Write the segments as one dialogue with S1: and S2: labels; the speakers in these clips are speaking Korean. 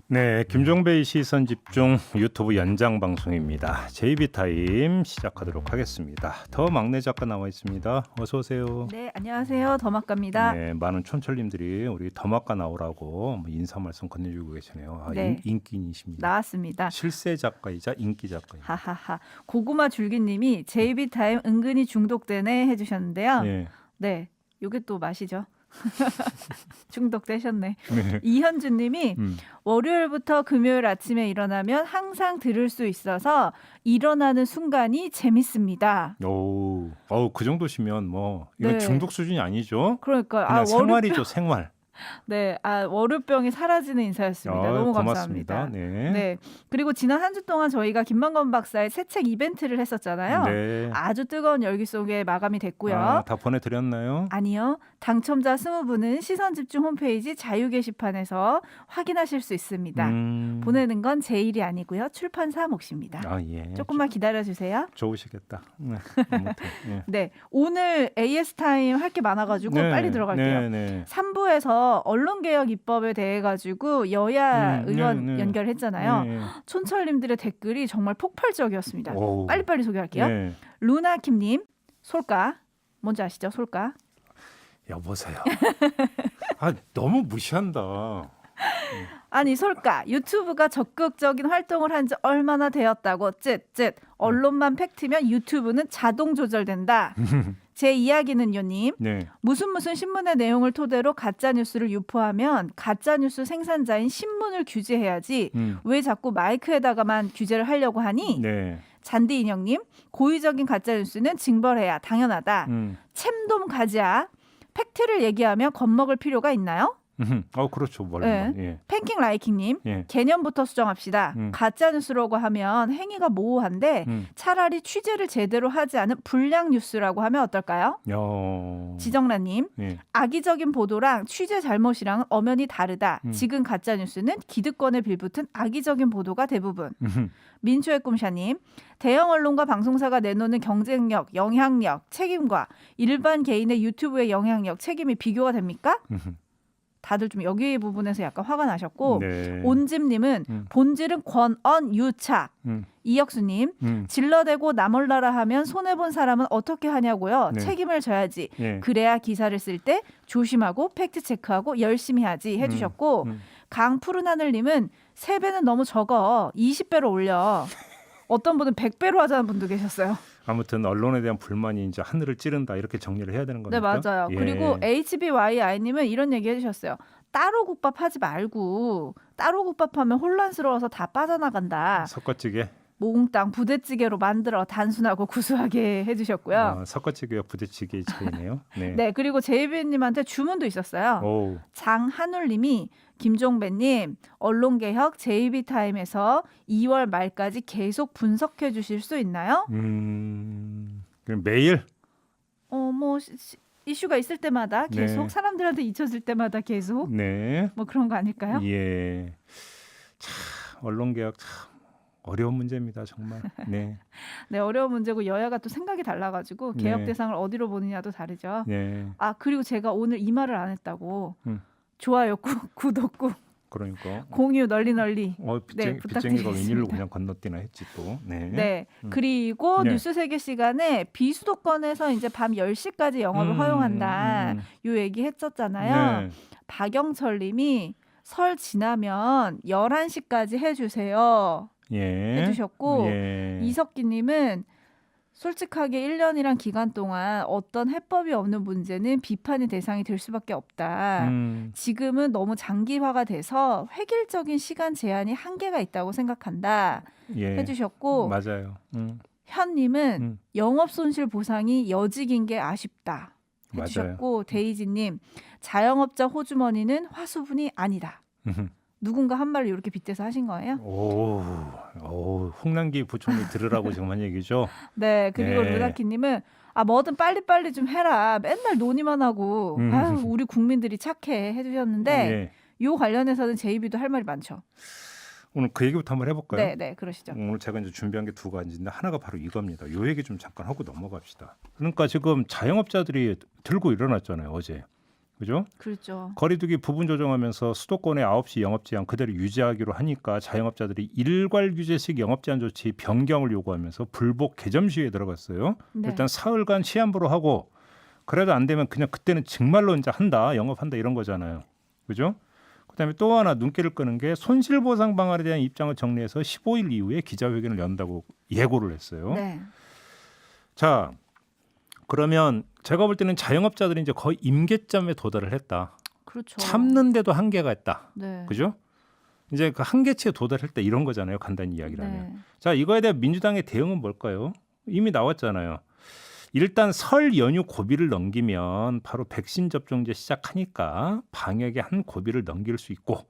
S1: 네, 김종배의 시선 집중 유튜브 연장 방송입니다. JB타임 시작하도록 하겠습니다. 더 막내 작가 나와 있습니다. 어서 오세요.
S2: 네, 안녕하세요. 더막갑니다.
S1: 네, 많은 촌철님들이 우리 더막가 나오라고 인사 말씀 건네주고 계시네요.
S2: 네.
S1: 인기인이십니다.
S2: 나왔습니다.
S1: 실세 작가이자 인기 작가입니다.
S2: 하하하. 고구마 줄기님이 JB타임 은근히 중독되네 해주셨는데요.
S1: 네.
S2: 네, 요게 또 맛이죠. 중독되셨네.
S1: 네.
S2: 이현주님이 월요일부터 금요일 아침에 일어나면 항상 들을 수 있어서 일어나는 순간이 재밌습니다.
S1: 오, 그 정도시면 뭐 이건
S2: 네.
S1: 중독 수준이 아니죠?
S2: 그러니까
S1: 그냥 생활이죠, 생활.
S2: 네, 월요병이 사라지는 인사였습니다. 너무
S1: 고맙습니다.
S2: 감사합니다.
S1: 네.
S2: 네, 그리고 지난 한 주 동안 저희가 김만건 박사의 새 책 이벤트를 했었잖아요.
S1: 네.
S2: 아주 뜨거운 열기 속에 마감이 됐고요.
S1: 다 보내드렸나요?
S2: 아니요. 당첨자 20분은 시선집중 홈페이지 자유 게시판에서 확인하실 수 있습니다. 보내는 건 제 일이 아니고요. 출판사 몫입니다.
S1: 예.
S2: 조금만 기다려주세요.
S1: 좋으시겠다. 네. 아무튼, 예.
S2: 네, 오늘 AS타임 할 게 많아가지고
S1: 네,
S2: 빨리 들어갈게요.
S1: 네.
S2: 3부에서 언론개혁 입법에 대해 가지고 여야 의원
S1: 네.
S2: 연결했잖아요.
S1: 네.
S2: 촌철님들의 댓글이 정말 폭발적이었습니다.
S1: 오.
S2: 빨리빨리 소개할게요.
S1: 네.
S2: 루나킴님, 솔까. 뭔지 아시죠? 솔까.
S1: 여보세요. 너무 무시한다.
S2: 아니 솔까. 유튜브가 적극적인 활동을 한 지 얼마나 되었다고. 쯧쯧. 언론만 팩트면 유튜브는 자동 조절된다. 제 이야기는요님.
S1: 네.
S2: 무슨 신문의 내용을 토대로 가짜뉴스를 유포하면 가짜뉴스 생산자인 신문을 규제해야지 왜 자꾸 마이크에다가만 규제를 하려고 하니?
S1: 네.
S2: 잔디 인형님, 고의적인 가짜뉴스는 징벌해야 당연하다. 챔돔 가지야. 팩트를 얘기하며 겁먹을 필요가 있나요?
S1: 그렇죠. 멀리.
S2: 네.
S1: 예.
S2: 팬킹 라이킹님,
S1: 예.
S2: 개념부터 수정합시다. 가짜뉴스라고 하면 행위가 모호한데 차라리 취재를 제대로 하지 않은 불량 뉴스라고 하면 어떨까요? 지정란님,
S1: 예.
S2: 악의적인 보도랑 취재 잘못이랑은 엄연히 다르다. 지금 가짜뉴스는 기득권에 빌붙은 악의적인 보도가 대부분. 민초의 꿈샤님, 대형 언론과 방송사가 내놓는 경쟁력, 영향력, 책임과 일반 개인의 유튜브의 영향력, 책임이 비교가 됩니까? 다들 좀 여기 부분에서 약간 화가 나셨고
S1: 네.
S2: 온집님은 본질은 권언 유착. 이혁수님, 질러대고 나몰라라 하면 손해본 사람은 어떻게 하냐고요.
S1: 네.
S2: 책임을 져야지.
S1: 예.
S2: 그래야 기사를 쓸 때 조심하고 팩트체크하고 열심히 하지 해주셨고 강푸른 하늘님은 3배는 너무 적어. 20배로 올려. 어떤 분은 100배로 하자는 분도 계셨어요.
S1: 아무튼 언론에 대한 불만이 이제 하늘을 찌른다 이렇게 정리를 해야 되는 겁니까?
S2: 네, 맞아요.
S1: 예.
S2: 그리고 HBYI님은 이런 얘기 해주셨어요. 따로 국밥 하지 말고 따로 국밥하면 혼란스러워서 다 빠져나간다.
S1: 섞어찌개.
S2: 몽땅 부대찌개로 만들어 단순하고 구수하게 해주셨고요.
S1: 섞어찌개와 부대찌개의 차이네요. 네.
S2: 네, 그리고 제이비님한테 주문도 있었어요.
S1: 오.
S2: 장한울님이 김종배님 언론개혁 JB타임에서 2월 말까지 계속 분석해 주실 수 있나요?
S1: 그럼 매일?
S2: 뭐 이슈가 있을 때마다 계속
S1: 네.
S2: 사람들한테 잊혀질 때마다 계속
S1: 네.
S2: 뭐 그런 거 아닐까요?
S1: 예. 참 언론개혁 참 어려운 문제입니다, 정말. 네.
S2: 네, 어려운 문제고 여야가 또 생각이 달라가지고 개혁
S1: 네.
S2: 대상을 어디로 보느냐도 다르죠.
S1: 네.
S2: 그리고 제가 오늘 이 말을 안 했다고 좋아요 구독
S1: 그러니까.
S2: 공유 널리
S1: 빗쟁이가
S2: 부탁드리겠습니다.
S1: 웬일로 그냥 건너뛰나 했지 또. 네.
S2: 네. 그리고
S1: 네.
S2: 뉴스 세계 시간에 비수도권에서 이제 밤 10시까지 영업을 허용한다. 요 얘기 했었잖아요.
S1: 네.
S2: 박영철 님이 설 지나면 11시까지 해주세요.
S1: 예.
S2: 해주셨고
S1: 예.
S2: 이석기 님은 솔직하게 1년이란 기간 동안 어떤 해법이 없는 문제는 비판의 대상이 될 수밖에 없다. 지금은 너무 장기화가 돼서 획일적인 시간 제한이 한계가 있다고 생각한다.
S1: 예.
S2: 해주셨고
S1: 맞아요.
S2: 현님은 영업 손실 보상이 여직인 게 아쉽다. 해주셨고 데이지님 자영업자 호주머니는 화수분이 아니다. 누군가 한 말을 이렇게 빗대서 하신 거예요?
S1: 홍남기 부총리 들으라고 지금 한 얘기죠.
S2: 네, 그리고
S1: 네.
S2: 루나키님은 뭐든 빨리빨리 좀 해라. 맨날 논의만 하고 우리 국민들이 착해 해주셨는데
S1: 예.
S2: 요 관련해서는 제이비도 할 말이 많죠.
S1: 오늘 그 얘기부터 한번 해볼까요?
S2: 네, 네, 그러시죠.
S1: 오늘 제가 이제 준비한 게 두 가지인데 하나가 바로 이겁니다. 요 얘기 좀 잠깐 하고 넘어갑시다. 그러니까 지금 자영업자들이 들고 일어났잖아요. 어제. 그죠?
S2: 그렇죠.
S1: 거리두기 부분 조정하면서 수도권의 9시 영업 제한 그대로 유지하기로 하니까 자영업자들이 일괄 규제식 영업 제한 조치 변경을 요구하면서 불복 개점 시위에 들어갔어요.
S2: 네.
S1: 일단 사흘간 시한부로 하고 그래도 안 되면 그냥 그때는 정말로 이제 한다, 영업한다 이런 거잖아요. 그죠? 그다음에 또 하나 눈길을 끄는 게 손실보상 방안에 대한 입장을 정리해서 15일 이후에 기자회견을 연다고 예고를 했어요.
S2: 네.
S1: 자, 그러면 제가 볼 때는 자영업자들이 이제 거의 임계점에 도달을 했다.
S2: 그렇죠.
S1: 참는데도 한계가 있다.
S2: 네.
S1: 그죠? 이제 그 한계치에 도달할 때 이런 거잖아요. 간단히 이야기를 하면.
S2: 네.
S1: 자, 이거에 대한 민주당의 대응은 뭘까요? 이미 나왔잖아요. 일단 설 연휴 고비를 넘기면 바로 백신 접종제 시작하니까 방역에 한 고비를 넘길 수 있고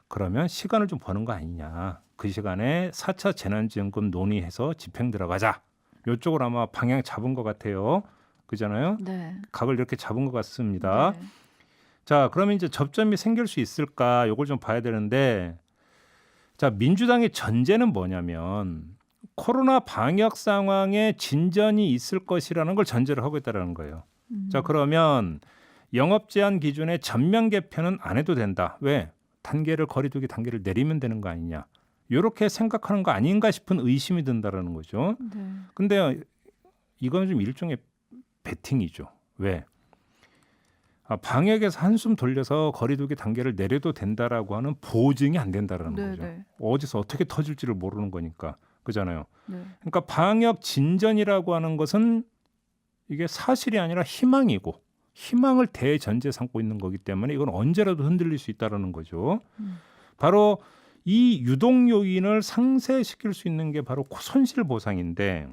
S1: 그러면 시간을 좀 버는 거 아니냐. 그 시간에 4차 재난지원금 논의해서 집행 들어가자. 이쪽으로 아마 방향 잡은 것 같아요. 그잖아요.
S2: 네.
S1: 각을 이렇게 잡은 것 같습니다.
S2: 네.
S1: 자, 그러면 이제 접점이 생길 수 있을까? 이걸 좀 봐야 되는데, 자, 민주당의 전제는 뭐냐면 코로나 방역 상황에 진전이 있을 것이라는 걸 전제로 하고 있다는 거예요. 자, 그러면 영업 제한 기준의 전면 개편은 안 해도 된다. 왜? 단계를 거리두기 단계를 내리면 되는 거 아니냐? 이렇게 생각하는 거 아닌가 싶은 의심이 든다라는 거죠.
S2: 네.
S1: 근데 이건 좀 일종의 베팅이죠. 왜? 방역에서 한숨 돌려서 거리두기 단계를 내려도 된다라고 하는 보증이 안 된다라는
S2: 네,
S1: 거죠.
S2: 네.
S1: 어디서 어떻게 터질지를 모르는 거니까. 그잖아요.
S2: 네.
S1: 그러니까 방역 진전이라고 하는 것은 이게 사실이 아니라 희망이고 희망을 대전제 삼고 있는 거기 때문에 이건 언제라도 흔들릴 수 있다라는 거죠. 바로 이 유동 요인을 상쇄시킬 수 있는 게 바로 손실 보상인데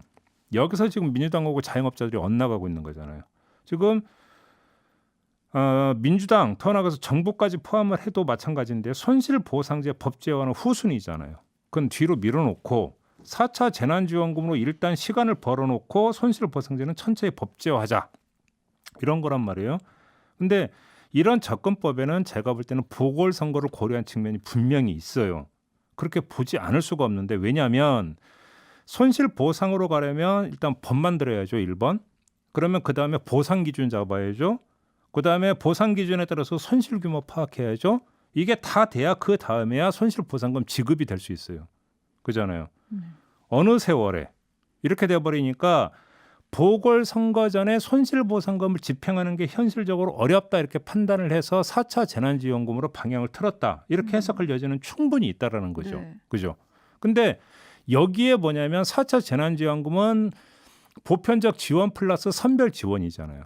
S1: 여기서 지금 민주당하고 자영업자들이 엇나가고 있는 거잖아요. 지금 민주당 더 나가서 정부까지 포함을 해도 마찬가지인데 손실보상제 법제화는 후순위잖아요. 그건 뒤로 밀어놓고 4차 재난지원금으로 일단 시간을 벌어놓고 손실보상제는 천천히 법제화하자. 이런 거란 말이에요. 근데 이런 접근법에는 제가 볼 때는 보궐선거를 고려한 측면이 분명히 있어요. 그렇게 보지 않을 수가 없는데 왜냐하면 손실보상으로 가려면 일단 법 만들어야죠. 1번. 그러면 그다음에 보상 기준 잡아야죠. 그다음에 보상 기준에 따라서 손실 규모 파악해야죠. 이게 다 돼야 그 다음에야 손실보상금 지급이 될 수 있어요. 그잖아요. 어느 세월에 이렇게 돼버리니까 보궐선거 전에 손실보상금을 집행하는 게 현실적으로 어렵다 이렇게 판단을 해서 4차 재난지원금으로 방향을 틀었다. 이렇게 해석할 여지는 충분히 있다라는 거죠.
S2: 네.
S1: 그죠? 근데 여기에 뭐냐면 4차 재난지원금은 보편적 지원 플러스 선별 지원이잖아요.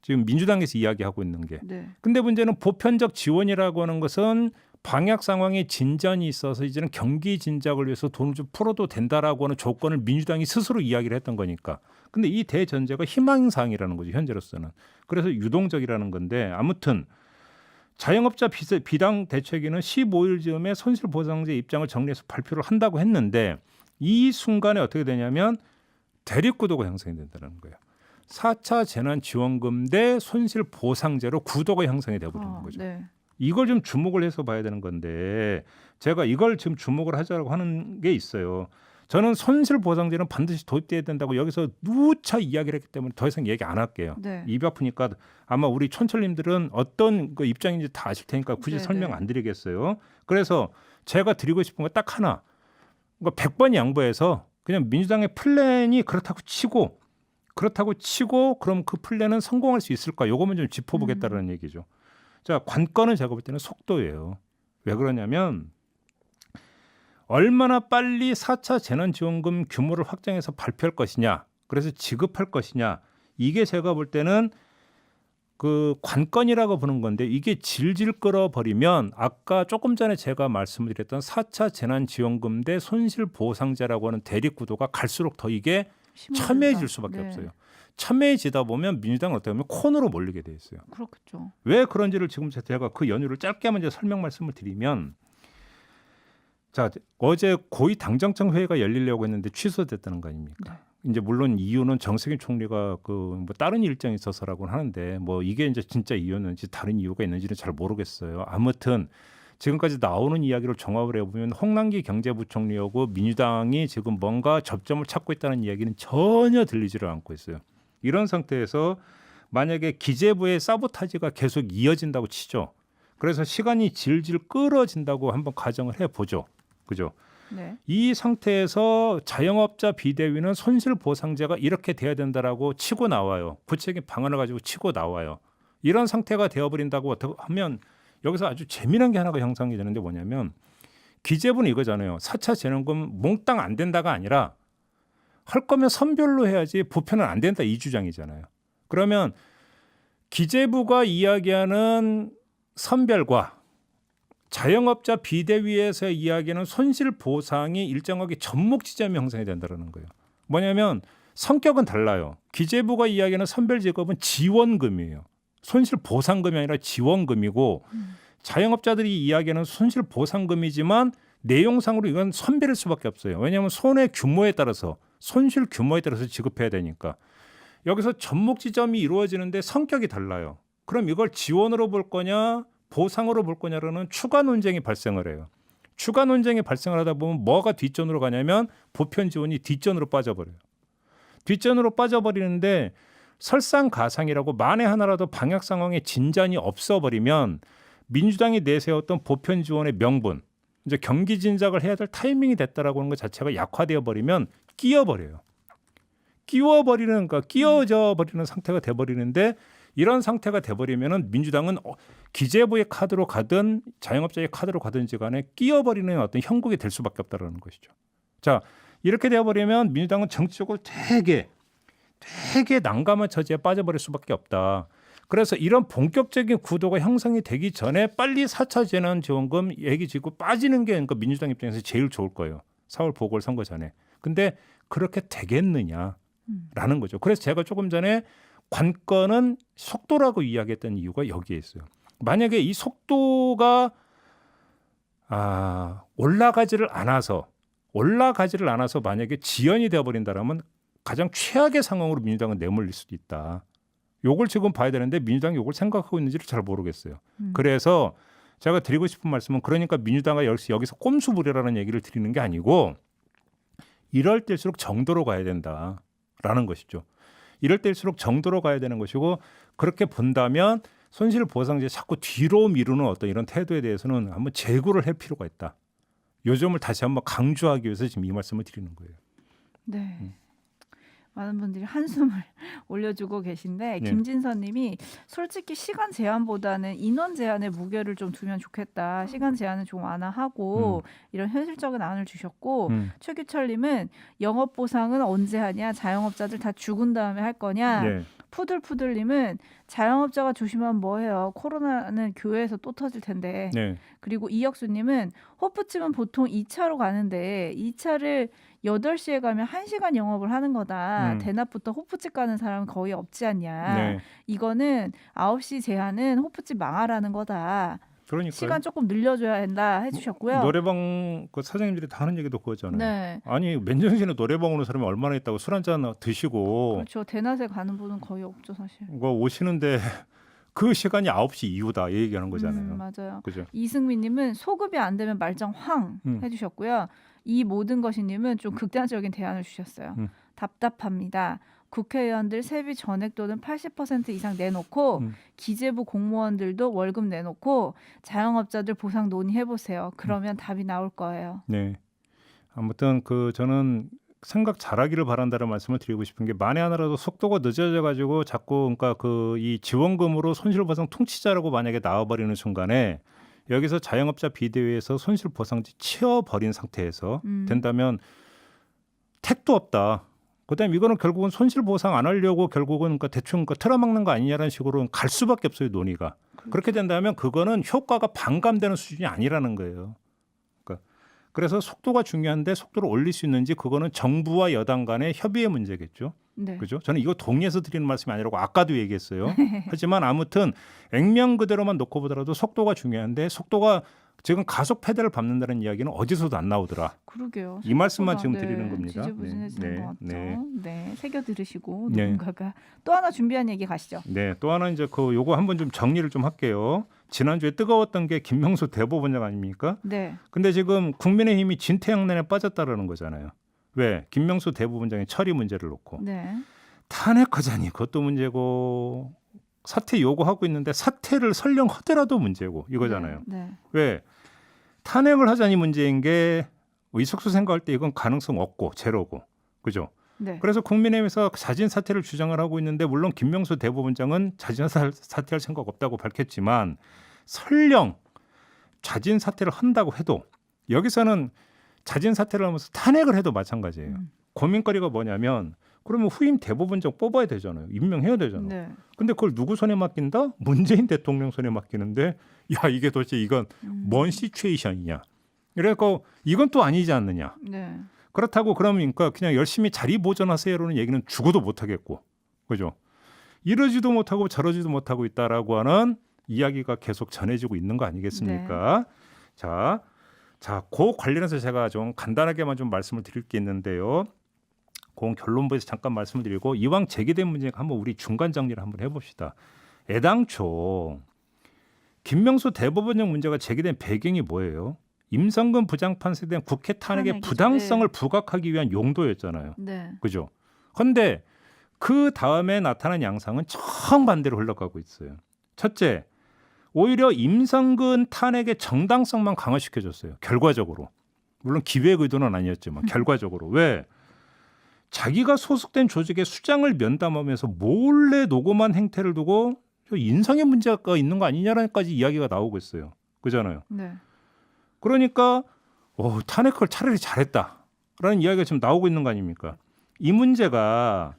S1: 지금 민주당에서 이야기하고 있는 게.
S2: 네.
S1: 근데 문제는 보편적 지원이라고 하는 것은 방역 상황에 진전이 있어서 이제는 경기 진작을 위해서 돈을 좀 풀어도 된다라고 하는 조건을 민주당이 스스로 이야기를 했던 거니까. 근데 이 대전제가 희망사항이라는 거죠. 현재로서는. 그래서 유동적이라는 건데 아무튼 자영업자 비당 대책위는 15일 즈음에 손실보상제 입장을 정리해서 발표를 한다고 했는데 이 순간에 어떻게 되냐면 대립구도가 형성이 된다는 거예요. 4차 재난지원금 대 손실보상제로 구도가 형성이 되어버리는 거죠.
S2: 네.
S1: 이걸 좀 주목을 해서 봐야 되는 건데 제가 이걸 지금 주목을 하자고 하는 게 있어요. 저는 손실보상제는 반드시 도입돼야 된다고 여기서 누차 이야기를 했기 때문에 더 이상 얘기 안 할게요.
S2: 네.
S1: 입이 아프니까 아마 우리 촌철님들은 어떤 그 입장인지 다 아실 테니까 굳이
S2: 네,
S1: 설명
S2: 네.
S1: 안 드리겠어요. 그래서 제가 드리고 싶은 거 딱 하나. 그러니까 100번 양보해서 그냥 민주당의 플랜이 그렇다고 치고 그럼 그 플랜은 성공할 수 있을까? 이것만 좀 짚어보겠다는 얘기죠. 자, 관건은 제가 볼 때는 속도예요. 왜 그러냐면 얼마나 빨리 4차 재난지원금 규모를 확장해서 발표할 것이냐, 그래서 지급할 것이냐, 이게 제가 볼 때는 그 관건이라고 보는 건데 이게 질질 끌어버리면 아까 조금 전에 제가 말씀을 드렸던 4차 재난지원금 대 손실보상제라고 하는 대립구도가 갈수록 더 이게 첨예해질 수밖에 없어요. 첨예해지다 보면 민주당은 어떻게 보면 코너로 몰리게 돼 있어요.
S2: 그렇겠죠.
S1: 왜 그런지를 지금 제가 그 연유를 짧게 먼저 설명 말씀을 드리면 자, 어제 고위 당정청 회의가 열리려고 했는데 취소됐다는 거 아닙니까?
S2: 네.
S1: 이제 물론 이유는 정세균 총리가 그 뭐 다른 일정이 있어서라고는 하는데 뭐 이게 이제 진짜 이유는지 다른 이유가 있는지는 잘 모르겠어요. 아무튼 지금까지 나오는 이야기를 종합을 해보면 홍남기 경제부총리하고 민주당이 지금 뭔가 접점을 찾고 있다는 이야기는 전혀 들리지를 않고 있어요. 이런 상태에서 만약에 기재부의 사보타지가 계속 이어진다고 치죠. 그래서 시간이 질질 끌어진다고 한번 가정을 해보죠. 그죠?
S2: 네.
S1: 이 상태에서 자영업자 비대위는 손실보상제가 이렇게 돼야 된다라고 치고 나와요. 구체적인 방안을 가지고 치고 나와요. 이런 상태가 되어버린다고 하면 여기서 아주 재미난 게 하나가 형성이 되는데 뭐냐면 기재부는 이거잖아요. 4차 재난금 몽땅 안 된다가 아니라 할 거면 선별로 해야지 부편은 안 된다 이 주장이잖아요. 그러면 기재부가 이야기하는 선별과 자영업자 비대위에서 이야기하는 손실보상이 일정하게 접목 지점이 형성이 된다는 거예요. 뭐냐면 성격은 달라요. 기재부가 이야기하는 선별직업은 지원금이에요. 손실보상금이 아니라 지원금이고 자영업자들이 이야기하는 손실보상금이지만 내용상으로 이건 선별일 수밖에 없어요. 왜냐하면 손해 규모에 따라서 손실 규모에 따라서 지급해야 되니까. 여기서 접목 지점이 이루어지는데 성격이 달라요. 그럼 이걸 지원으로 볼 거냐 보상으로 볼 거냐라는 추가 논쟁이 발생을 해요. 추가 논쟁이 발생을 하다 보면 뭐가 뒷전으로 가냐면 보편 지원이 뒷전으로 빠져버려요. 뒷전으로 빠져버리는데 설상가상이라고 만에 하나라도 방역 상황에 진전이 없어버리면 민주당이 내세웠던 보편 지원의 명분, 이제 경기 진작을 해야 될 타이밍이 됐다라고 하는 것 자체가 약화되어 버리면 끼어버려요. 끼어져 버리는 상태가 돼버리는데 이런 상태가 돼버리면은 민주당은 기재부의 카드로 가든 자영업자의 카드로 가든지 간에 끼어버리는 어떤 형국이 될 수밖에 없다라는 것이죠. 자, 이렇게 되어버리면 민주당은 정치적으로 되게 난감한 처지에 빠져버릴 수밖에 없다. 그래서 이런 본격적인 구도가 형성이 되기 전에 빨리 4차 재난지원금 얘기 지고 빠지는 게 그러니까 민주당 입장에서 제일 좋을 거예요. 4월 보궐선거 전에. 근데 그렇게 되겠느냐라는 거죠. 그래서 제가 조금 전에 관건은 속도라고 이야기했던 이유가 여기에 있어요. 만약에 이 속도가 올라가지를 않아서 만약에 지연이 되어버린다라면 가장 최악의 상황으로 민주당은 내몰릴 수도 있다. 요걸 지금 봐야 되는데 민주당이 요걸 생각하고 있는지를 잘 모르겠어요. 그래서 제가 드리고 싶은 말씀은 그러니까 민주당이 여기서 꼼수 부려라는 얘기를 드리는 게 아니고 이럴 때일수록 정도로 가야 된다라는 것이죠. 이럴 때일수록 정도로 가야 되는 것이고 그렇게 본다면 손실보상제 자꾸 뒤로 미루는 어떤 이런 태도에 대해서는 한번 재구를 할 필요가 있다. 요 점을 다시 한번 강조하기 위해서 지금 이 말씀을 드리는 거예요.
S2: 네. 많은 분들이 한숨을 올려주고 계신데
S1: 네.
S2: 김진선님이 솔직히 시간 제한보다는 인원 제한에 무게를 좀 두면 좋겠다. 시간 제한은 좀 완화하고 이런 현실적인 안을 주셨고 최규철님은 영업 보상은 언제 하냐? 자영업자들 다 죽은 다음에 할 거냐?
S1: 네.
S2: 푸들푸들님은 자영업자가 조심하면 뭐해요? 코로나는 교회에서 또 터질 텐데.
S1: 네.
S2: 그리고 이혁수님은 호프집은 보통 2차로 가는데 2차를 8시에 가면 1시간 영업을 하는 거다. 대낮부터 호프집 가는 사람은 거의 없지 않냐.
S1: 네.
S2: 이거는 9시 제한은 호프집 망하라는 거다.
S1: 그러니까요.
S2: 시간 조금 늘려줘야 한다 해주셨고요.
S1: 노래방 그 사장님들이 다 하는 얘기도 그거잖아요.
S2: 네.
S1: 아니 맨정신에 노래방 오는 사람이 얼마나 있다고 술 한잔 드시고
S2: 그렇죠. 대낮에 가는 분은 거의 없죠 사실.
S1: 오시는데 그 시간이 9시 이후다 이 얘기하는 거잖아요.
S2: 맞아요.
S1: 그죠?
S2: 이승민님은 소급이 안 되면 말짱 황 해주셨고요. 이 모든 것이님은 좀 극단적인 대안을 주셨어요. 답답합니다. 국회의원들 세비 전액 또는 80% 이상 내놓고 기재부 공무원들도 월급 내놓고 자영업자들 보상 논의해보세요. 그러면 답이 나올 거예요.
S1: 네. 아무튼 저는 생각 잘하기를 바란다는 말씀을 드리고 싶은 게 만에 하나라도 속도가 늦어져 가지고 자꾸 그러니까 이 지원금으로 손실보상 통치자라고 만약에 나와버리는 순간에 여기서 자영업자 비대위에서 손실보상제 치워버린 상태에서 된다면 택도 없다. 그다음에 이거는 결국은 손실보상 안 하려고 결국은 그러니까 대충 틀어막는 거 아니냐라는 식으로 갈 수밖에 없어요 논의가. 그렇게 된다면 그거는 효과가 반감되는 수준이 아니라는 거예요. 그래서 속도가 중요한데 속도를 올릴 수 있는지 그거는 정부와 여당 간의 협의의 문제겠죠.
S2: 네.
S1: 그죠? 저는 이거 동의해서 드리는 말씀이 아니라고 아까도 얘기했어요. 하지만 아무튼 액면 그대로만 놓고 보더라도 속도가 중요한데 속도가 지금 가속 페달을 밟는다는 이야기는 어디서도 안 나오더라.
S2: 그러게요.
S1: 이 말씀만
S2: 생각보다,
S1: 지금 드리는 겁니다.
S2: 지지부진해지는 것 같죠.
S1: 네.
S2: 네, 새겨 들으시고
S1: 네.
S2: 누군가가 또 하나 준비한 얘기 가시죠.
S1: 네, 또 하나 이제 그 요거 한번 좀 정리를 좀 할게요. 지난주에 뜨거웠던 게 김명수 대법원장 아닙니까?
S2: 네,
S1: 근데 지금 국민의힘이 진퇴양난에 빠졌다라는 거잖아요. 왜? 김명수 대법원장의 처리 문제를 놓고
S2: 네,
S1: 탄핵하자니 그것도 문제고 사퇴 요구하고 있는데 사퇴를 설령 하더라도 문제고 이거잖아요.
S2: 네,
S1: 왜? 탄핵을 하자니 문제인 게 의석수 생각할 때 이건 가능성 없고 제로고 그죠?
S2: 네.
S1: 그래서 국민의힘에서 자진 사퇴를 주장을 하고 있는데 물론 김명수 대법원장은 자진 사퇴할 생각 없다고 밝혔지만 설령 자진 사퇴를 한다고 해도 여기서는 자진 사퇴를 하면서 탄핵을 해도 마찬가지예요. 고민거리가 뭐냐면 그러면 후임 대법원장 뽑아야 되잖아요. 임명해야 되잖아요.
S2: 네.
S1: 근데 그걸 누구 손에 맡긴다? 문재인 대통령 손에 맡기는데 야 이게 도대체 이건 뭔 시츄에이션이냐. 그래서 이건 또 아니지 않느냐.
S2: 네.
S1: 그렇다고 그러니까 그냥 열심히 자리 보존하세요라는 얘기는 죽어도 못하겠고 그죠? 이러지도 못하고 저러지도 못하고 있다라고 하는 이야기가 계속 전해지고 있는 거 아니겠습니까? 자, 그 관련해서 제가 좀 간단하게만 좀 말씀을 드릴 게 있는데요. 그 결론부에서 잠깐 말씀을 드리고 이왕 제기된 문제가 한번 우리 중간 정리를 한번 해봅시다. 애당초 김명수 대법원장 문제가 제기된 배경이 뭐예요? 임성근 부장판사에 대한 국회 탄핵의
S2: 탄핵이죠.
S1: 부당성을 부각하기 위한 용도였잖아요.
S2: 네.
S1: 그죠? 그런데 그 다음에 나타난 양상은 정반대로 흘러가고 있어요. 첫째, 오히려 임성근 탄핵의 정당성만 강화시켜줬어요. 결과적으로. 물론 기획 의도는 아니었지만 결과적으로. 왜? 자기가 소속된 조직의 수장을 면담하면서 몰래 녹음한 행태를 두고 인성의 문제가 있는 거 아니냐라까지 이야기가 나오고 있어요. 그잖아요.
S2: 네.
S1: 그러니까 탄핵을 차라리 잘했다라는 이야기가 지금 나오고 있는 거 아닙니까? 이 문제가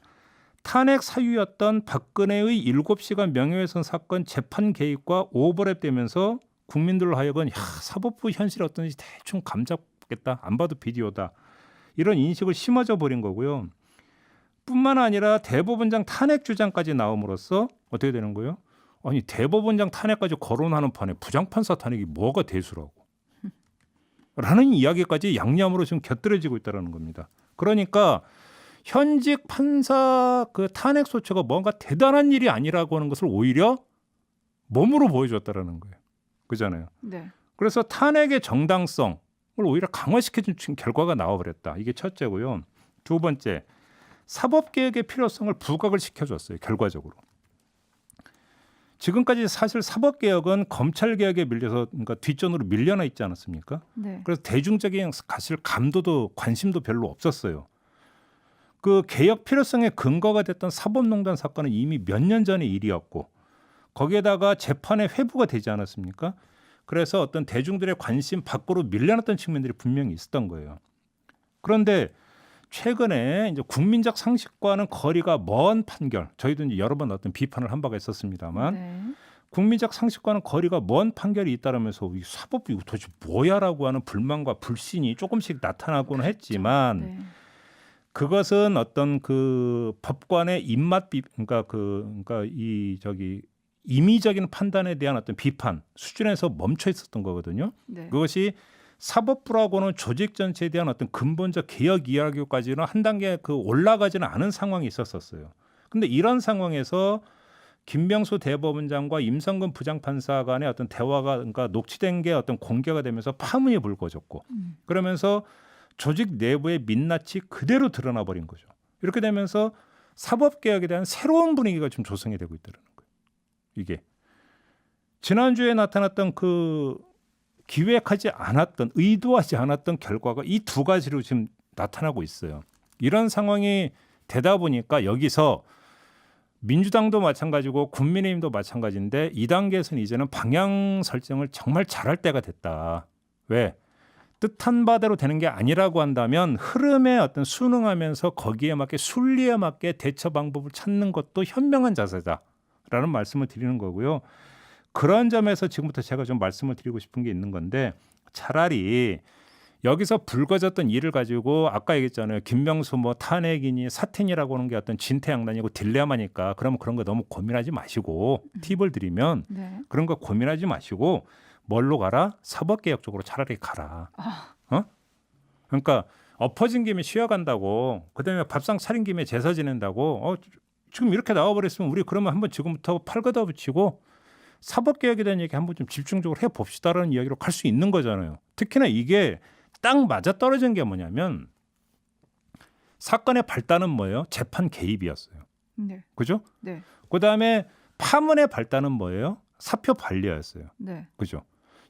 S1: 탄핵 사유였던 박근혜의 7시간 명예훼손 사건 재판 개입과 오버랩되면서 국민들로 하여금 사법부 현실이 어떤지 대충 감잡겠다. 안 봐도 비디오다. 이런 인식을 심어져 버린 거고요. 뿐만 아니라 대법원장 탄핵 주장까지 나옴으로써 어떻게 되는 거예요? 아니 대법원장 탄핵까지 거론하는 판에 부장판사 탄핵이 뭐가 대수라고. 라는 이야기까지 양념으로 지금 곁들여지고 있다는 겁니다. 그러니까 현직 판사 그 탄핵 소추가 뭔가 대단한 일이 아니라고 하는 것을 오히려 몸으로 보여줬다라는 거예요. 그잖아요.
S2: 네.
S1: 그래서 탄핵의 정당성을 오히려 강화시켜준 결과가 나와버렸다. 이게 첫째고요. 두 번째, 사법개혁의 필요성을 부각을 시켜줬어요. 결과적으로. 지금까지 사실 사법개혁은 검찰개혁에 밀려서 그러니까 뒷전으로 밀려나 있지 않았습니까?
S2: 네.
S1: 그래서 대중적인 사실 감도도 관심도 별로 없었어요. 그 개혁 필요성의 근거가 됐던 사법농단 사건은 이미 몇 년 전의 일이었고 거기에다가 재판에 회부가 되지 않았습니까? 그래서 어떤 대중들의 관심 밖으로 밀려났던 측면들이 분명히 있었던 거예요. 그런데 최근에 이제 국민적 상식과는 거리가 먼 판결, 저희도 이제 여러 번 어떤 비판을 한 바가 있었습니다만
S2: 네.
S1: 국민적 상식과는 거리가 먼 판결이 잇따르면서 이 사법부 이거 도대체 뭐야라고 하는 불만과 불신이 조금씩 나타나고는 했지만
S2: 네.
S1: 그것은 어떤 그 법관의 입맛 그러니까 임의적인 판단에 대한 어떤 비판 수준에서 멈춰 있었던 거거든요.
S2: 네.
S1: 그것이 사법부라고는 조직 전체에 대한 어떤 근본적 개혁 이야기까지는 한 단계 올라가지는 않은 상황이 있었어요. 근데 이런 상황에서 김명수 대법원장과 임성근 부장판사 간의 어떤 대화가 그러니까 녹취된 게 어떤 공개가 되면서 파문이 불거졌고 그러면서 조직 내부의 민낯이 그대로 드러나 버린 거죠. 이렇게 되면서 사법개혁에 대한 새로운 분위기가 좀 조성이 되고 있다는 거예요. 이게 지난주에 나타났던 그 기획하지 않았던 의도하지 않았던 결과가 이 두 가지로 지금 나타나고 있어요. 이런 상황이 되다 보니까 여기서 민주당도 마찬가지고 국민의힘도 마찬가지인데 이 단계에서는 이제는 방향 설정을 정말 잘할 때가 됐다. 왜? 뜻한 바대로 되는 게 아니라고 한다면 흐름에 어떤 순응하면서 거기에 맞게 순리에 맞게 대처 방법을 찾는 것도 현명한 자세다라는 말씀을 드리는 거고요. 그런 점에서 지금부터 제가 좀 말씀을 드리고 싶은 게 있는 건데 차라리 여기서 불거졌던 일을 가지고 아까 얘기했잖아요. 김명수 뭐 탄핵이니 사퇴니라고 하는 게 어떤 진퇴양난이고 딜레마니까 그러면 그런 거 너무 고민하지 마시고 팁을 드리면
S2: 네.
S1: 그런 거 고민하지 마시고 뭘로 가라? 사법개혁 쪽으로 차라리 가라. 그러니까 엎어진 김에 쉬어간다고, 그다음에 밥상 차린 김에 제사 지낸다고, 지금 이렇게 나와버렸으면 우리 그러면 한번 지금부터 팔 걷어붙이고 사법개혁에 대한 얘기 한번 좀 집중적으로 해봅시다라는 이야기로 갈 수 있는 거잖아요. 특히나 이게 딱 맞아떨어진 게 뭐냐면 사건의 발단은 뭐예요? 재판 개입이었어요.
S2: 네.
S1: 그죠?
S2: 네.
S1: 그다음에 파문의 발단은 뭐예요? 사표 반려였어요.
S2: 네.
S1: 그죠?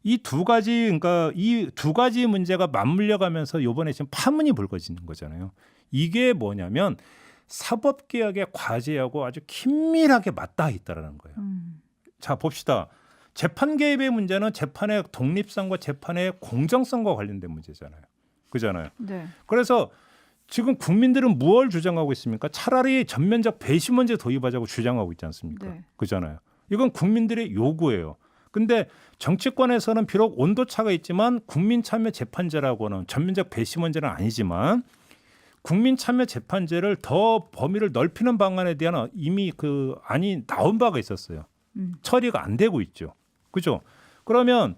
S1: 이 두 가지 문제가 맞물려가면서 이번에 지금 파문이 불거지는 거잖아요. 이게 뭐냐면 사법개혁의 과제하고 아주 긴밀하게 맞닿아 있다라는 거예요. 자, 봅시다. 재판 개입의 문제는 재판의 독립성과 재판의 공정성과 관련된 문제잖아요. 그잖아요.
S2: 네.
S1: 그래서 지금 국민들은 무엇을 주장하고 있습니까? 차라리 전면적 배심원제 도입하자고 주장하고 있지 않습니까?
S2: 네.
S1: 그잖아요. 이건 국민들의 요구예요. 근데 정치권에서는 비록 온도차가 있지만 국민참여재판제라고는 전면적 배심원제는 아니지만 국민참여재판제를 더 범위를 넓히는 방안에 대한 이미 그 안이 나온 바가 있었어요. 처리가 안 되고 있죠. 그죠? 그러면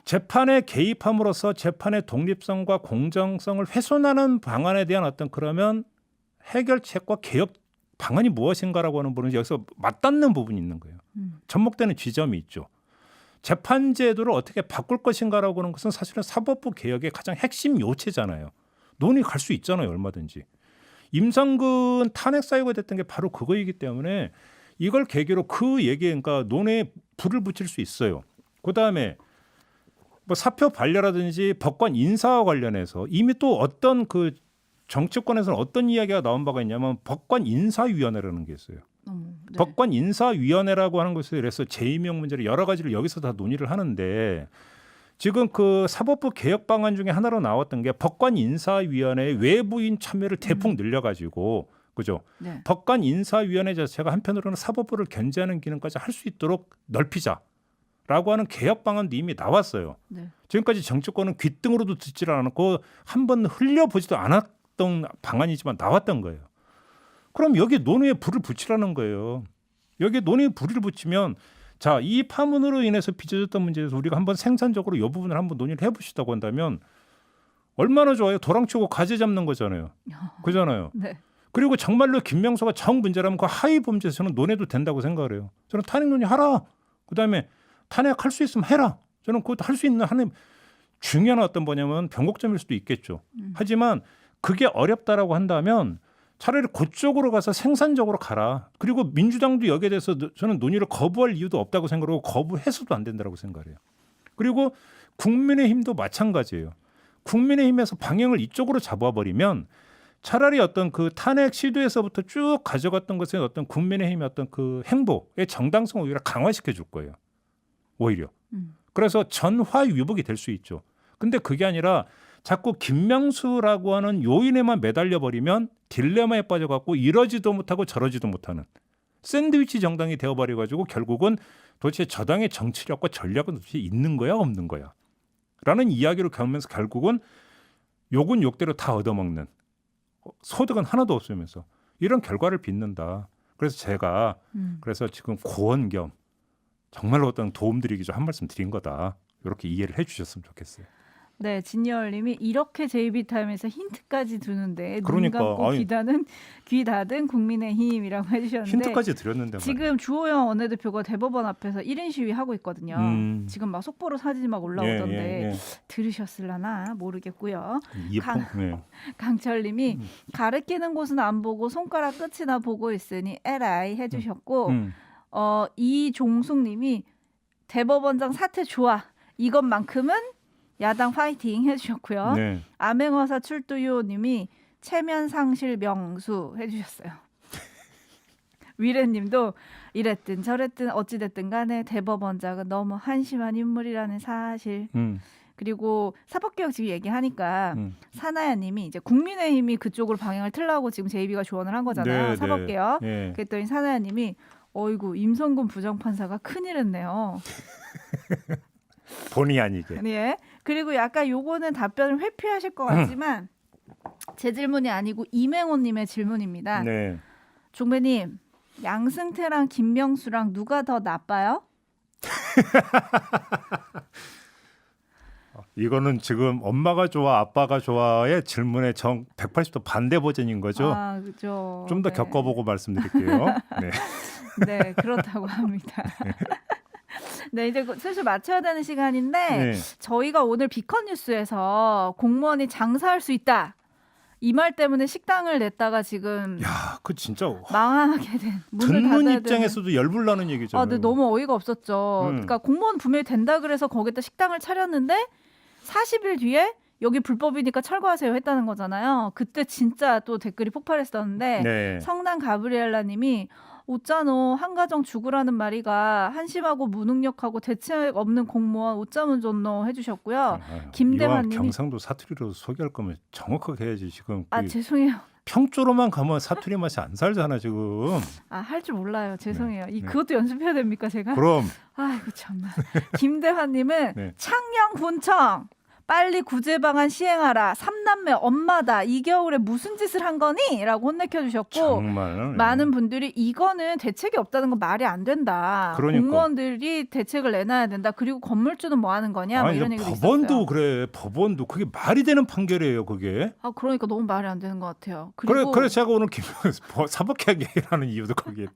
S1: 재판에 개입함으로써 재판의 독립성과 공정성을 훼손하는 방안에 대한 어떤 그러면 해결책과 개혁 방안이 무엇인가라고 하는 부분은 여기서 맞닿는 부분이 있는 거예요. 접목되는 지점이 있죠. 재판제도를 어떻게 바꿀 것인가라고 하는 것은 사실은 사법부 개혁의 가장 핵심 요체잖아요. 논의 갈 수 있잖아요. 얼마든지. 임성근 탄핵 사유가 됐던 게 바로 그거이기 때문에 이걸 계기로 그 얘기, 그러니까 논의에 불을 붙일 수 있어요. 그다음에 뭐 사표 반려라든지 법관 인사와 관련해서 이미 또 어떤 그 정치권에서는 어떤 이야기가 나온 바가 있냐면 법관 인사위원회라는 게 있어요.
S2: 네.
S1: 법관 인사위원회라고 하는 것에 대해서 재임용 문제를 여러 가지를 여기서 다 논의를 하는데 지금 그 사법부 개혁 방안 중에 하나로 나왔던 게 법관 인사위원회의 외부인 참여를 대폭 늘려가지고 그죠?
S2: 네.
S1: 법관 인사위원회 자체가 한편으로는 사법부를 견제하는 기능까지 할 수 있도록 넓히자라고 하는 개혁 방안도 이미 나왔어요.
S2: 네.
S1: 지금까지 정치권은 귓등으로도 듣지 않았고 한 번 흘려보지도 않았던 방안이지만 나왔던 거예요. 그럼 여기 논의에 불을 붙이라는 거예요. 여기 논의에 불을 붙이면 자, 이 파문으로 인해서 빚어졌던 문제에서 우리가 한번 생산적으로 이 부분을 한번 논의를 해보시다고 한다면 얼마나 좋아요. 도랑치고 가재 잡는 거잖아요. 그잖아요.
S2: 네.
S1: 그리고 정말로 김명수가 정 문제라면 그 하위 범죄에서는 논의도 된다고 생각을 해요. 저는 탄핵 논의하라. 그다음에 탄핵할 수 있으면 해라. 저는 그것도 할 수 있는 하나의 중요한 어떤 뭐냐면 변곡점일 수도 있겠죠. 하지만 그게 어렵다라고 한다면 차라리 그쪽으로 가서 생산적으로 가라. 그리고 민주당도 여기에 대해서 저는 논의를 거부할 이유도 없다고 생각하고 거부해서도 안 된다고 생각해요. 그리고 국민의힘도 마찬가지예요. 국민의힘에서 방향을 이쪽으로 잡아버리면 차라리 어떤 그 탄핵 시도에서부터 쭉 가져갔던 것의 어떤 국민의힘의 어떤 그 행보의 정당성을 오히려 강화시켜 줄 거예요. 오히려. 그래서 전화위복이 될 수 있죠. 근데 그게 아니라 자꾸 김명수라고 하는 요인에만 매달려 버리면 딜레마에 빠져갖고 이러지도 못하고 저러지도 못하는 샌드위치 정당이 되어버려가지고 결국은 도대체 저당의 정치력과 전략은 도대체 있는 거야 없는 거야 라는 이야기로 가면서 결국은 욕은 욕대로 다 얻어먹는 소득은 하나도 없으면서 이런 결과를 빚는다. 그래서 제가 그래서 지금 고언 겸 정말로 어떤 도움드리기 좀 한 말씀 드린 거다. 이렇게 이해를 해주셨으면 좋겠어요.
S2: 네, 진여울님이 이렇게 JB타임에서 힌트까지 두는데
S1: 그러니까,
S2: 눈 감고
S1: 아니,
S2: 귀 닫은 국민의힘이라고 해주셨는데
S1: 힌트까지 드렸는데
S2: 지금 주호영 원내대표가 대법원 앞에서 1인 시위하고 있거든요. 지금 막 속보로 사진이 막 올라오던데 들으셨을라나 모르겠고요. 강철님이 가르치는 곳은 안 보고 손가락 끝이나 보고 있으니 에라이 해주셨고 이종숙님이 대법원장 사퇴 좋아. 이것만큼은 야당 파이팅 해주셨고요.
S1: 네.
S2: 암행어사 출두요님이 체면 상실 명수 해주셨어요. 위례님도 이랬든 저랬든 어찌됐든 간에 대법원장은 너무 한심한 인물이라는 사실. 그리고 사법개혁 지금 얘기하니까 사나야님이 이제 국민의힘이 그쪽으로 방향을 틀라고 지금 JB가 조언을 한 거잖아요.
S1: 네,
S2: 사법개혁.
S1: 네.
S2: 그랬더니 사나야님이 어이구 임성근 부장판사가 큰일했네요.
S1: 본의 아니게.
S2: 네. 그리고 약간 요거는 답변을 회피하실 것 같지만 제 질문이 아니고 이맹호님의 질문입니다.
S1: 네.
S2: 종배님, 양승태랑 김명수랑 누가 더 나빠요?
S1: 이거는 지금 엄마가 좋아 아빠가 좋아의 질문의 정 180도 반대 버전인 거죠.
S2: 아, 그죠.
S1: 좀 더
S2: 네.
S1: 겪어보고 말씀드릴게요. 네.
S2: 네, 그렇다고 합니다. 네, 이제 슬슬 맞춰야 되는 시간인데
S1: 네.
S2: 저희가 오늘 비컨 뉴스에서 공무원이 장사할 수 있다. 이 말 때문에 식당을 냈다가 지금
S1: 야, 그 진짜
S2: 망하게 된 문을
S1: 듣는
S2: 닫아야
S1: 입장에서도 열불 나는 얘기잖아요.
S2: 근데 너무 어이가 없었죠. 그러니까 공무원 분명히 된다 그래서 거기다 식당을 차렸는데 40일 뒤에 여기 불법이니까 철거하세요 했다는 거잖아요. 그때 진짜 또 댓글이 폭발했었는데
S1: 네.
S2: 성난 가브리엘라 님이 웃자노 한가정 죽으라는 말이가 한심하고 무능력하고 대책 없는 공무원 웃자면 좋노 해주셨고요.
S1: 아유,
S2: 김대환
S1: 이왕
S2: 님이
S1: 경상도 사투리로 소개할 거면 정확하게 해야지. 지금
S2: 아
S1: 그
S2: 죄송해요.
S1: 평조로만 가면 사투리 맛이 안 살잖아 지금.
S2: 아 할 줄 몰라요. 죄송해요.
S1: 네.
S2: 그것도 연습해야 됩니까 제가?
S1: 그럼
S2: 아이고 참나. 김대환 님은
S1: 네.
S2: 창녕군청 빨리 구제 방안 시행하라. 3남매 엄마다. 이 겨울에 무슨 짓을 한 거니? 라고 혼내켜 주셨고
S1: 정말
S2: 많은 분들이 이거는 대책이 없다는 건 말이 안 된다.
S1: 그러니까.
S2: 공무원들이 대책을 내놔야 된다. 그리고 건물주는 뭐 하는 거냐? 뭐
S1: 아니,
S2: 이런 얘기도
S1: 법원도
S2: 있었어요.
S1: 그래. 법원도 그게 말이 되는 판결이에요. 그게.
S2: 아 그러니까 너무 말이 안 되는 것 같아요.
S1: 그래
S2: 그리고
S1: 그래서 제가 오늘 사법개혁 얘기를 하는 이유도 거기에.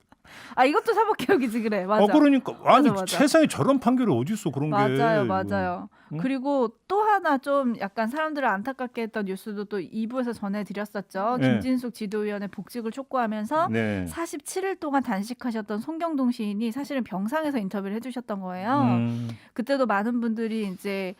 S2: 아 이것도 사법개혁이지 그래. 맞아.
S1: 그러니까 아니
S2: 맞아.
S1: 세상에 저런 판결이 어디 있어 그런 게.
S2: 맞아요.
S1: 응?
S2: 그리고 또 하나 좀 약간 사람들을 안타깝게 했던 뉴스도 또 2부에서 전해드렸었죠.
S1: 네.
S2: 김진숙 지도위원회 복직을 촉구하면서
S1: 네.
S2: 47일 동안 단식하셨던 송경동 시인이 사실은 병상에서 인터뷰를 해주셨던 거예요.
S1: 음.
S2: 그때도 많은 분들이 이제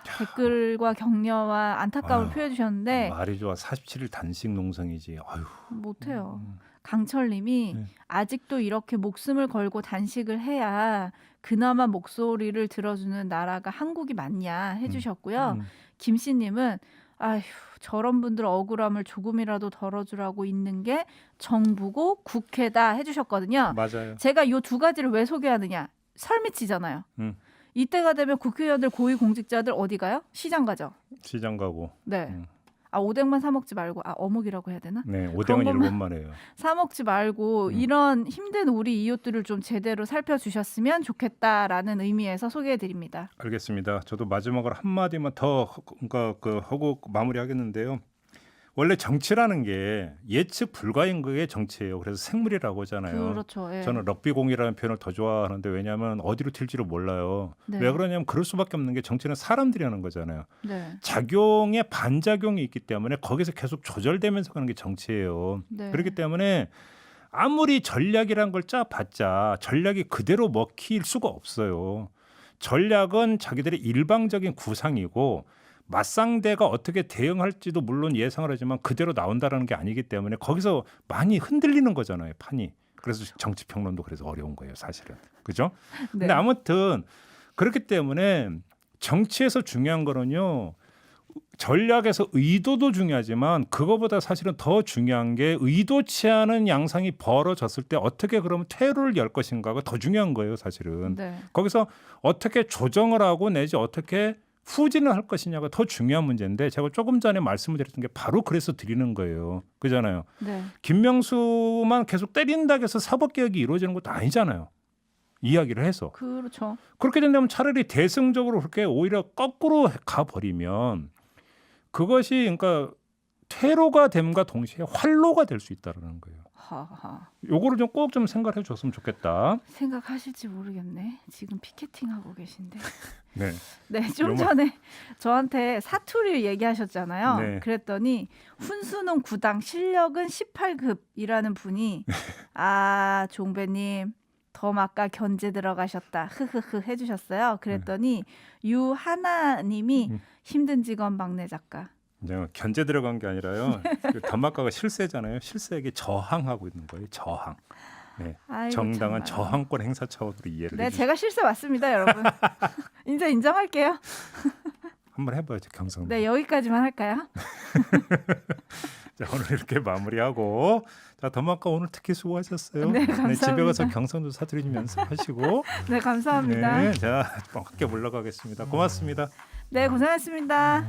S2: 댓글과 격려와 안타까움을
S1: 아유,
S2: 표해주셨는데
S1: 말이 좋아. 47일 단식 농성이지. 아유.
S2: 못해요. 강철님이
S1: 네.
S2: 아직도 이렇게 목숨을 걸고 단식을 해야 그나마 목소리를 들어주는 나라가 한국이 맞냐 해주셨고요. 김씨님은 아휴 저런 분들 억울함을 조금이라도 덜어주라고 있는 게 정부고 국회다 해주셨거든요.
S1: 맞아요.
S2: 제가 이 두 가지를 왜 소개하느냐. 설미치잖아요. 이때가 되면 국회의원들 고위공직자들 어디 가요? 시장 가죠.
S1: 시장 가고.
S2: 네. 아 오뎅만 사 먹지 말고 어묵이라고 해야 되나?
S1: 네, 오뎅은 일본만 해요.
S2: 사 먹지 말고 이런 힘든 우리 이웃들을 좀 제대로 살펴주셨으면 좋겠다라는 의미에서 소개해드립니다.
S1: 알겠습니다. 저도 마지막으로 한 마디만 더 하고 마무리하겠는데요. 원래 정치라는 게 예측 불가인 게 정치예요. 그래서 생물이라고 하잖아요.
S2: 그렇죠. 예.
S1: 저는 럭비공이라는 표현을 더 좋아하는데 왜냐하면 어디로 튈지를 몰라요.
S2: 네.
S1: 왜 그러냐면 그럴 수밖에 없는 게 정치는 사람들이 하는 거잖아요.
S2: 네.
S1: 작용에 반작용이 있기 때문에 거기서 계속 조절되면서 가는 게 정치예요.
S2: 네.
S1: 그렇기 때문에 아무리 전략이란 걸 짜봤자 전략이 그대로 먹힐 수가 없어요. 전략은 자기들의 일방적인 구상이고 맞상대가 어떻게 대응할지도 물론 예상을 하지만 그대로 나온다라는 게 아니기 때문에 거기서 많이 흔들리는 거잖아요, 판이. 그래서 정치 평론도 그래서 어려운 거예요, 사실은. 그죠?
S2: 네.
S1: 근데 아무튼 그렇기 때문에 정치에서 중요한 거는요. 전략에서 의도도 중요하지만 그거보다 사실은 더 중요한 게 의도치 않은 양상이 벌어졌을 때 어떻게 그러면 퇴로를 열 것인가가 더 중요한 거예요, 사실은.
S2: 네.
S1: 거기서 어떻게 조정을 하고 내지 어떻게 후진을 할 것이냐가 더 중요한 문제인데 제가 조금 전에 말씀을 드렸던 게 바로 그래서 드리는 거예요. 그잖아요.
S2: 네.
S1: 김명수만 계속 때린다고 해서 사법개혁이 이루어지는 것도 아니잖아요. 이야기를 해서.
S2: 그렇죠.
S1: 그렇게 된다면 차라리 대승적으로 그렇게 오히려 거꾸로 가버리면 그것이 그러니까 퇴로가 됨과 동시에 활로가 될 수 있다는 거예요.
S2: 하하.
S1: 요거를 좀 꼭 좀 생각해 줬으면 좋겠다.
S2: 생각하실지 모르겠네. 지금 피켓팅 하고 계신데.
S1: 네.
S2: 네, 좀
S1: 요만-
S2: 전에 저한테 사투리 얘기하셨잖아요.
S1: 네.
S2: 그랬더니 훈수는 9당 실력은 18급이라는 분이 종배님 더 아까 견제 들어가셨다. 흐흐흐 해주셨어요. 그랬더니 유하나님이 힘든 직업 막내 작가.
S1: 이제 견제 들어간 게 아니라요. 그 담화가가 실세잖아요. 실세에게 저항하고 있는 거예요. 저항. 네.
S2: 아이고,
S1: 정당한
S2: 정말.
S1: 저항권 행사 차원으로 이해를
S2: 네,
S1: 해주시죠.
S2: 제가 실세 맞습니다, 여러분. 이제 인정할게요.
S1: 한번 해봐야죠, 경성.
S2: 네, 여기까지만 할까요?
S1: 자, 오늘 이렇게 마무리하고 자, 더마카 오늘 특히 수고하셨어요.
S2: 네, 감사합니다.
S1: 집에 가서 경성도 사투리 좀 연습하시고.
S2: 네, 감사합니다.
S1: 네, 자, 함께 올라가겠습니다. 고맙습니다.
S2: 네, 고생하셨습니다.